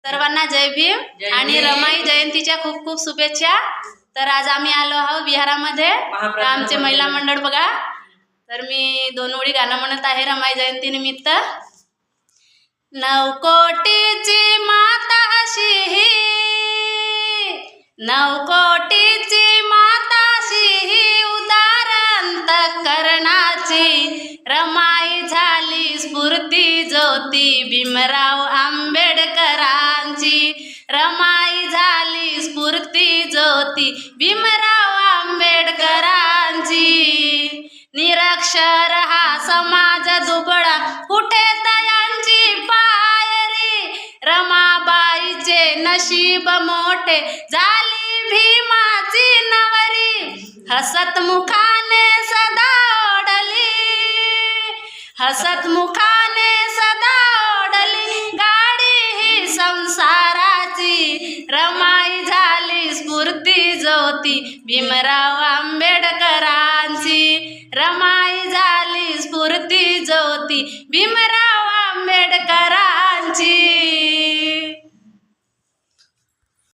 सर्वांना जय भीम आणि रमाई जयंतीच्या खूप खूप शुभेच्छा। तर आज आम्ही आलो आहोत विहारामध्ये, आमचे महिला मंडळ बघा। तर मी 2 ओळी गाणं म्हणत आहे रमाई जयंती निमित्त। 9 कोटीची माता अशी ही, 9 कोटीची माता अशी ही, उदार अंतःकरणाची रमाई झाली स्फूर्ती ज्योती भीमराव आंबेडकरांची। रमाई झाली स्फूर्ती ज्योती भीमराव आंबेडकरांची। निरक्षर हा समाज दुबळा कुठे तयांची पायरी, रमाबाईचे नशीब मोठे झाली भीमाची नवरी। हसत मुखाने सदा ओढली, हसत मुखाने सदा ओढली गाडी ही संसाराची। रमाई झाली स्फूर्ती ज्योती भीमराव आंबेडकरांची। रमाई झाली स्फूर्ती ज्योती भीमराव